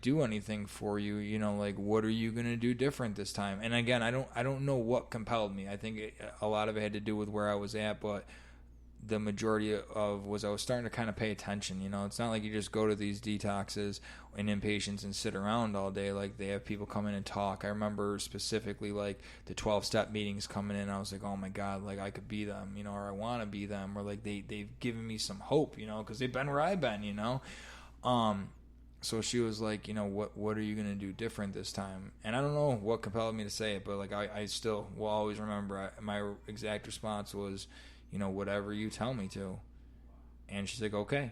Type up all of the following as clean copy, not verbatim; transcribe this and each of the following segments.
do anything for you, you know, like, what are you going to do different this time? And again, I don't know what compelled me. I think a lot of it had to do with where I was at, but the majority of was I was starting to kind of pay attention. You know, it's not like you just go to these detoxes and inpatients and sit around all day. Like, they have people come in and talk. I remember specifically like the 12-step meetings coming in. I was like, oh my God, like I could be them, you know, or I want to be them, or like they've given me some hope, you know, because they've been where I've been, you know. So she was like, you know, what are you going to do different this time? And I don't know what compelled me to say it, but like I still will always remember my exact response was, you know, whatever you tell me to. And she's like, okay.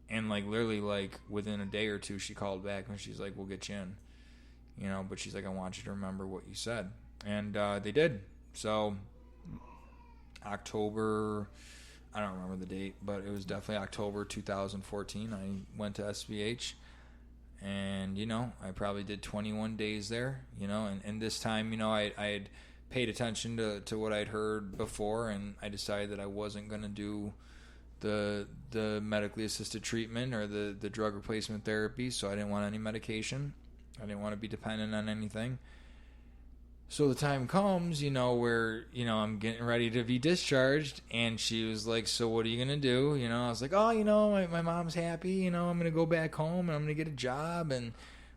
And like literally like within a day or two, she called back and she's like, we'll get you in, you know, but she's like, I want you to remember what you said. And they did. So October, I don't remember the date, but it was definitely October 2014. I went to SVH, and, you know, I probably did 21 days there, you know, and this time, you know, I had paid attention to what I'd heard before, and I decided that I wasn't going to do the medically assisted treatment or the drug replacement therapy, so I didn't want any medication. I didn't want to be dependent on anything. So the time comes, you know, where, you know, I'm getting ready to be discharged, and she was like, so what are you going to do? You know, I was like, oh, you know, my mom's happy, you know, I'm going to go back home, and I'm going to get a job, and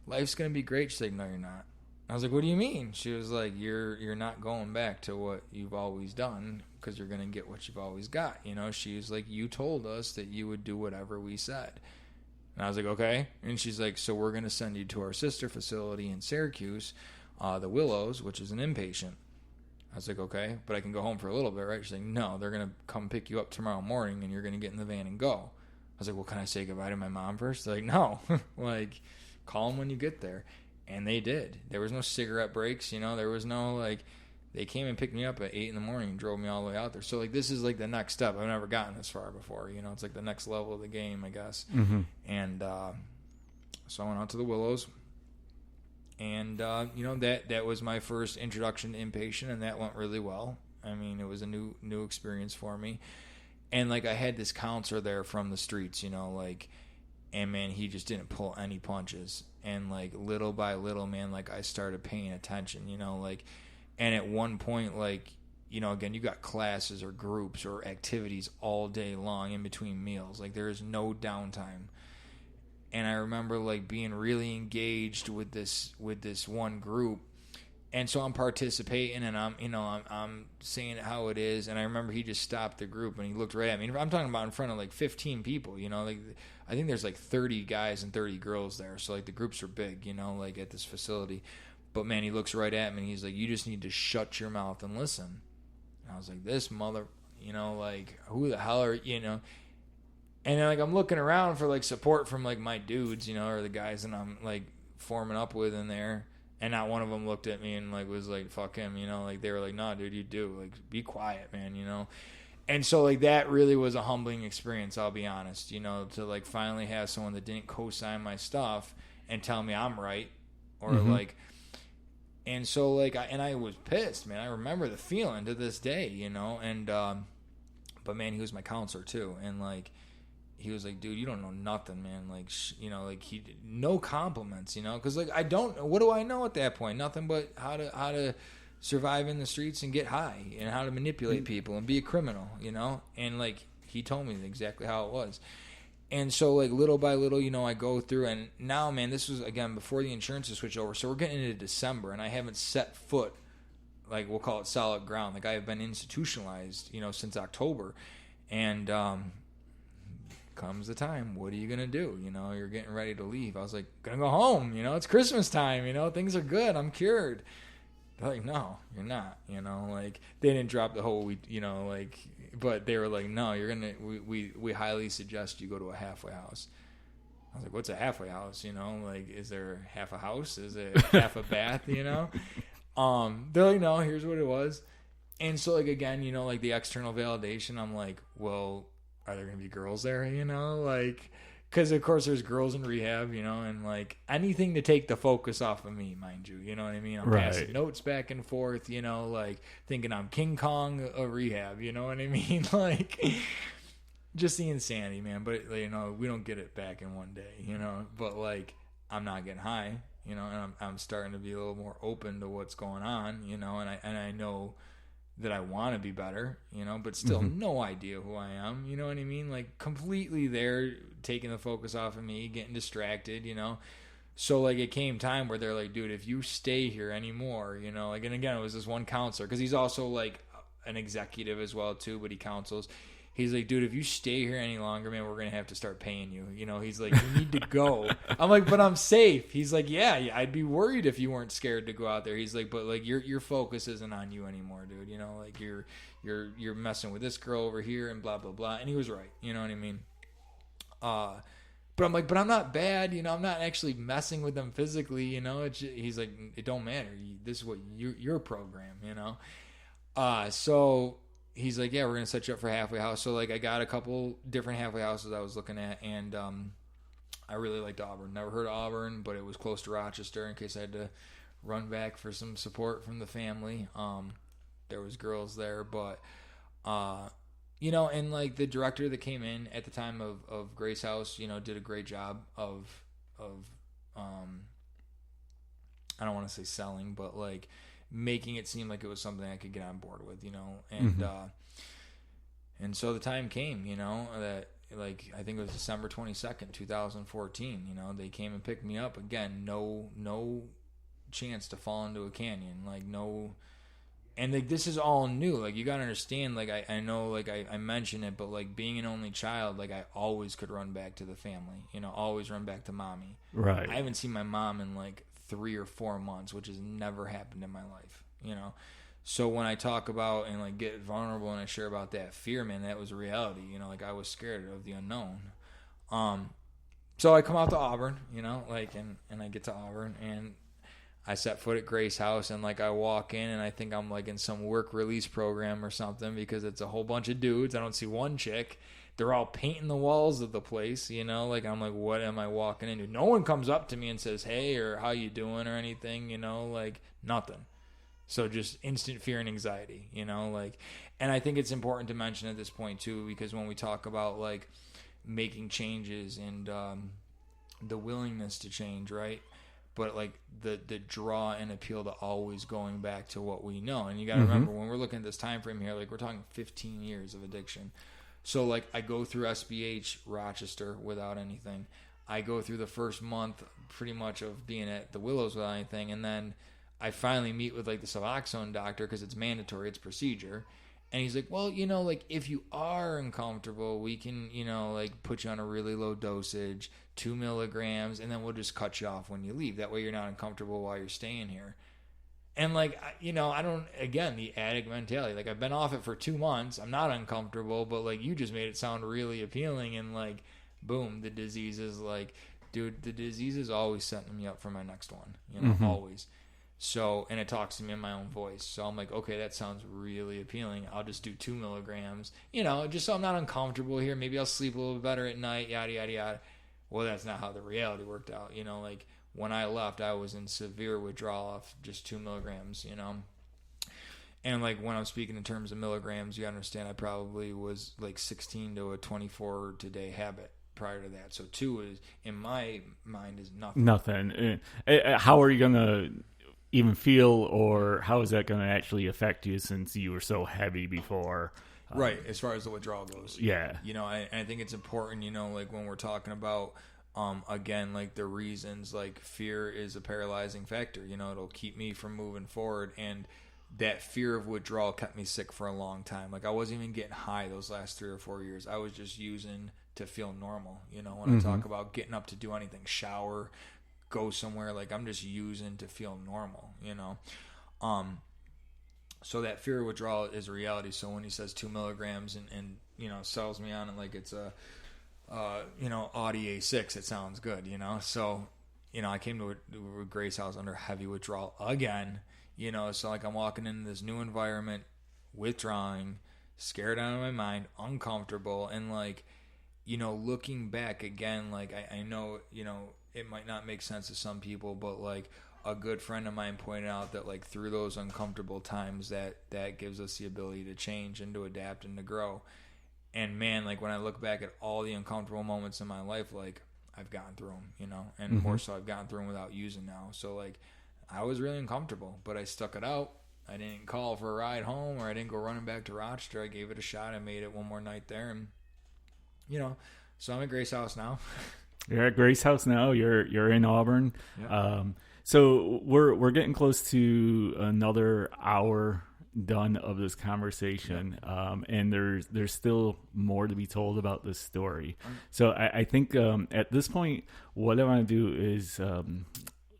life's going to be great. She's like, no, you're not. I was like, what do you mean? She was like, you're not going back to what you've always done, because you're going to get what you've always got. You know, she was like, you told us that you would do whatever we said. And I was like, okay. And she's like, so we're going to send you to our sister facility in Syracuse, the Willows, which is an inpatient. I was like, okay, but I can go home for a little bit, right? She's like, no, they're going to come pick you up tomorrow morning, and you're going to get in the van and go. I was like, well, can I say goodbye to my mom first? They're like, no. Like, call them when you get there. And they did. There was no cigarette breaks, you know. There was no, like, they came and picked me up at 8 in the morning and drove me all the way out there. So, like, this is, like, the next step. I've never gotten this far before, you know. It's, like, the next level of the game, I guess. Mm-hmm. And so I went out to the Willows. And, you know, that was my first introduction to inpatient, and that went really well. I mean, it was a new experience for me. And, like, I had this counselor there from the streets, you know, like, and, man, he just didn't pull any punches. And, like, little by little, man, like, I started paying attention, you know, like, and at one point, like, you know, again, you got classes or groups or activities all day long in between meals. Like, there is no downtime. And I remember, like, being really engaged with this one group. And so I'm participating, and I'm saying it how it is. And I remember he just stopped the group, and he looked right at me. I'm talking about in front of, like, 15 people, you know. Like, I think there's, like, 30 guys and 30 girls there. So, like, the groups are big, you know, like, at this facility. But, man, he looks right at me, and he's like, you just need to shut your mouth and listen. And I was like, this mother, you know, like, who the hell are, you know. And then, like, I'm looking around for, like, support from, like, my dudes, you know, or the guys that I'm, like, forming up with in there. And not one of them looked at me and, like, was like, fuck him, you know. Like, they were like, nah, dude, you do. Like, be quiet, man, you know. And so, like, that really was a humbling experience, I'll be honest, you know, to, like, finally have someone that didn't co-sign my stuff and tell me I'm right. Or, like, and so, like, I was pissed, man. I remember the feeling to this day, you know. And, but, man, he was my counselor, too. And, like, he was like, dude, you don't know nothing, man. Like, you know, like, he no compliments, you know, because, like, what do I know at that point? Nothing but how to survive in the streets and get high, and how to manipulate people and be a criminal, you know. And, like, he told me exactly how it was. And so, like, little by little, you know, I go through, and now, man, this was, again, before the insurance is switched over, so we're getting into December, and I haven't set foot, like, we'll call it solid ground. Like, I have been institutionalized, you know, since October. And comes the time, what are you gonna do? You know, you're getting ready to leave. I was like, gonna go home, you know, it's Christmas time, you know, things are good, I'm cured. They're like, no, you're not, you know, like, they didn't drop the whole, you know, like, but they were like, no, you're gonna, we highly suggest you go to a halfway house. I was like, what's a halfway house, you know, like, is there half a house, is it half a bath, you know? They're like, no, here's what it was. And so, like, again, you know, like, the external validation, I'm like, well, are there going to be girls there, you know? Like, because, of course, there's girls in rehab, you know, and, like, anything to take the focus off of me, mind you, you know what I mean? I'm passing notes back and forth, you know, like, thinking I'm King Kong of rehab, you know what I mean? Like, just the insanity, man. But, you know, we don't get it back in one day, you know? But, like, I'm not getting high, and I'm starting to be a little more open to what's going on, and I know that I want to be better, but still no idea who I am, you know what I mean? Like completely there, taking the focus off of me, getting distracted, So like it came time where they're like, dude, if you stay here anymore, like, and again, it was this one counselor, because he's also like an executive as well too, but he counsels. He's like, dude, if you stay here any longer, man, we're going to have to start paying you. He's like, you need to go. I'm like, but I'm safe. He's like, yeah, I'd be worried if you weren't scared to go out there. He's like, but like your focus isn't on you anymore, dude. Like you're messing with this girl over here and blah, blah, blah. And he was right. You know what I mean? But I'm like, but I'm not bad. I'm not actually messing with them physically. He's like, it don't matter. This is what your program, So he's like, yeah, we're going to set you up for halfway house. So like I got a couple different halfway houses I was looking at, and I really liked Auburn. Never heard of Auburn, but it was close to Rochester in case I had to run back for some support from the family. There was girls there, but and like the director that came in at the time of Grace House, did a great job of I don't want to say selling, but like making it seem like it was something I could get on board with, and so the time came, that like I think it was December 22nd, 2014. They came and picked me up again. No chance to fall into a canyon, like no. And like this is all new. Like you gotta understand. Like I know. Like I mentioned it, but like being an only child, like I always could run back to the family. Always run back to mommy. Right. I haven't seen my mom in like 3 or 4 months, which has never happened in my life. So when I talk about and like get vulnerable and I share about that fear, man, that was a reality. Like I was scared of the unknown. So I come out to Auburn, like and I get to Auburn and I set foot at Grace House, and like I walk in and I think I'm like in some work release program or something, because it's a whole bunch of dudes. I don't see one chick. They're all painting the walls of the place, like I'm like, what am I walking into? No one comes up to me and says, hey, or how you doing or anything, like nothing. So just instant fear and anxiety, like, and I think it's important to mention at this point too, because when we talk about like making changes and the willingness to change, right? But like the draw and appeal to always going back to what we know. And you got to remember, when we're looking at this time frame here, like we're talking 15 years of addiction. So like I go through SBH Rochester without anything. I go through the first month pretty much of being at the Willows without anything. And then I finally meet with like the Suboxone doctor, because it's mandatory, it's procedure. And he's like, well, like if you are uncomfortable, we can, like put you on a really low dosage, 2 milligrams, and then we'll just cut you off when you leave. That way you're not uncomfortable while you're staying here. And like, I don't, again, the addict mentality, like I've been off it for 2 months. I'm not uncomfortable, but like you just made it sound really appealing. And like, boom, the disease is like, dude, the disease is always setting me up for my next one, always. So, and it talks to me in my own voice. So I'm like, okay, that sounds really appealing. I'll just do 2 milligrams, just so I'm not uncomfortable here. Maybe I'll sleep a little bit better at night, yada, yada, yada. Well, that's not how the reality worked out. Like when I left, I was in severe withdrawal off just 2 milligrams, And like when I'm speaking in terms of milligrams, you understand I probably was like 16 to a 24 today habit prior to that. So 2 is, in my mind, is nothing. Nothing. How are you going to even feel, or how is that going to actually affect you, since you were so heavy before? Right, as far as the withdrawal goes. Yeah. I think it's important, like when we're talking about, again, like the reasons, like fear is a paralyzing factor. It'll keep me from moving forward. And that fear of withdrawal kept me sick for a long time. Like I wasn't even getting high those last 3 or 4 years. I was just using to feel normal. When I talk about getting up to do anything, shower, go somewhere, like I'm just using to feel normal, so that fear of withdrawal is a reality. So when he says 2 milligrams and sells me on it like it's a Audi A6, it sounds good, so I came to a Grace House under heavy withdrawal again, so like I'm walking into this new environment, withdrawing, scared out of my mind, uncomfortable, and like looking back again, like I know it might not make sense to some people, but like a good friend of mine pointed out that like through those uncomfortable times that gives us the ability to change and to adapt and to grow. And man, like when I look back at all the uncomfortable moments in my life, like I've gotten through them, you know, and more so I've gotten through them without using now. So like I was really uncomfortable, but I stuck it out. I didn't call for a ride home, or I didn't go running back to Rochester. I gave it a shot. I made it one more night there, and you know, so I'm at Grace House now. You're at Grace House now. You're in Auburn. Yeah. So we're getting close to another hour done of this conversation, and there's still more to be told about this story. So I think at this point, what I want to do is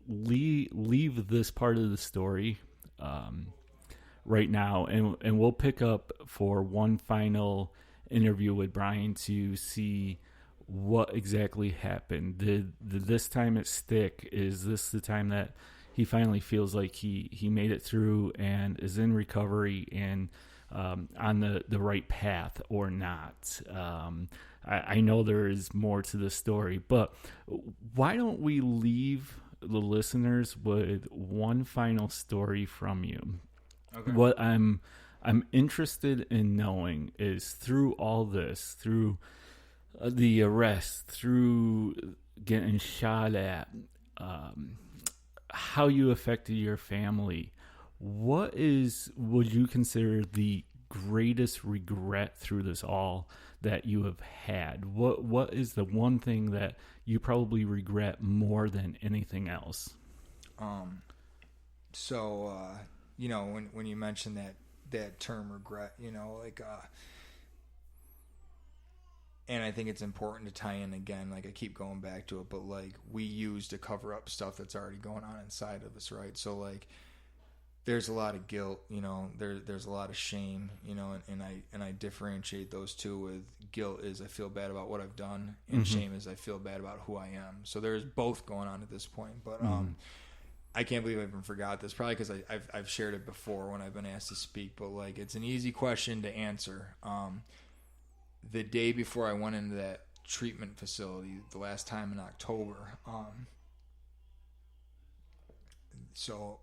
leave this part of the story right now, and we'll pick up for one final interview with Bryan to see what exactly happened. Did this time it stick? Is this the time that he finally feels like he made it through and is in recovery and on the right path or not? I know there is more to this story, but why don't we leave the listeners with one final story from you? Okay. What I'm interested in knowing is, through all this, through the arrest, through getting shot at, how you affected your family, would you consider the greatest regret through this all that you have had? What is the one thing that you probably regret more than anything else? So you know, when you mentioned that term regret, you know, like and I think it's important to tie in again, like I keep going back to it, but like we use to cover up stuff that's already going on inside of us, right? So like there's a lot of guilt, you know, there's a lot of shame, you know, and I differentiate those two with guilt is I feel bad about what I've done, and shame is I feel bad about who I am. So there's both going on at this point, but I can't believe I even forgot this, probably because I've shared it before when I've been asked to speak, but like it's an easy question to answer. The day before I went into that treatment facility, the last time in October, so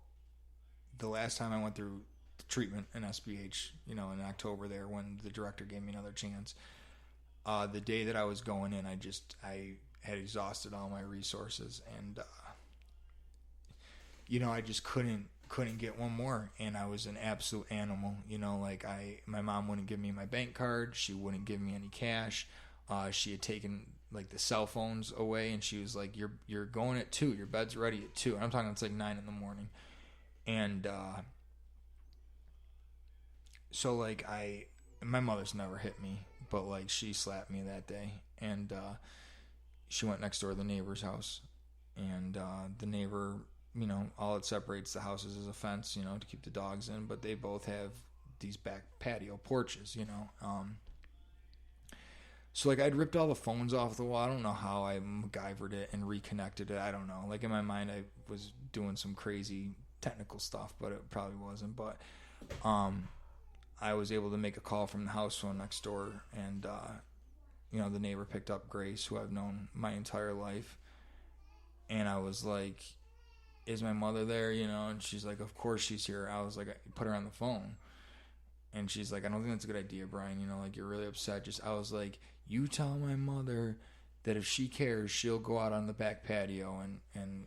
the last time I went through treatment in SBH, you know, in October there, when the director gave me another chance, the day that I was going in, I had exhausted all my resources, and you know, I just couldn't get one more, and I was an absolute animal, you know, like my mom wouldn't give me my bank card, she wouldn't give me any cash, she had taken like the cell phones away, and she was like, you're going at 2, your bed's ready at 2, and I'm talking, it's like 9 a.m, and so like my mother's never hit me, but like she slapped me that day, and she went next door to the neighbor's house, and the neighbor, you know, all it separates the houses is a fence, you know, to keep the dogs in, but they both have these back patio porches, you know. So like I'd ripped all the phones off the wall. I don't know how I MacGyvered it and reconnected it. I don't know. Like in my mind I was doing some crazy technical stuff, but it probably wasn't. But I was able to make a call from the house phone next door, and you know, the neighbor picked up Grace, who I've known my entire life, and I was like, is my mother there, you know? And she's like, of course she's here. I was like, I put her on the phone, and she's like, I don't think that's a good idea, Bryan, you know, like you're really upset. I was like, you tell my mother that if she cares, she'll go out on the back patio and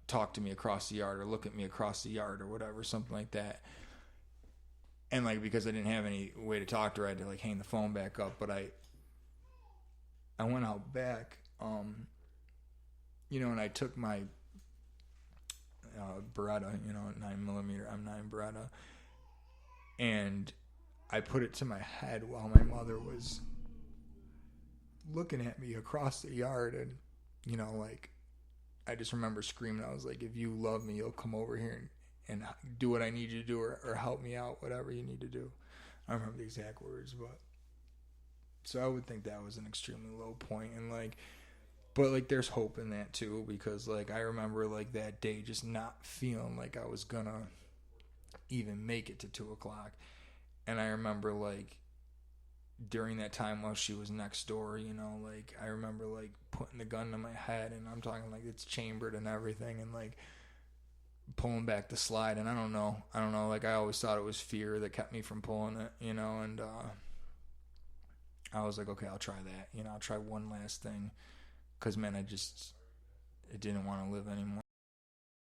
talk to me across the yard, or look at me across the yard, or whatever, something like that. And like, because I didn't have any way to talk to her, I had to like hang the phone back up. But I went out back, you know, and I took my Beretta, you know, 9mm M9 Beretta, and I put it to my head while my mother was looking at me across the yard, and you know, like I just remember screaming. I was like, if you love me, you'll come over here and do what I need you to do, or help me out, whatever you need to do. I don't remember the exact words, but so I would think that was an extremely low point, and like, but like there's hope in that too, because like I remember like that day just not feeling like I was gonna even make it to 2:00, and I remember like during that time while she was next door, you know, like I remember like putting the gun to my head, and I'm talking like it's chambered and everything, and like pulling back the slide, and I don't know, like I always thought it was fear that kept me from pulling it, you know, and I was like, okay, I'll try that, you know, I'll try one last thing. because, man, I didn't want to live anymore.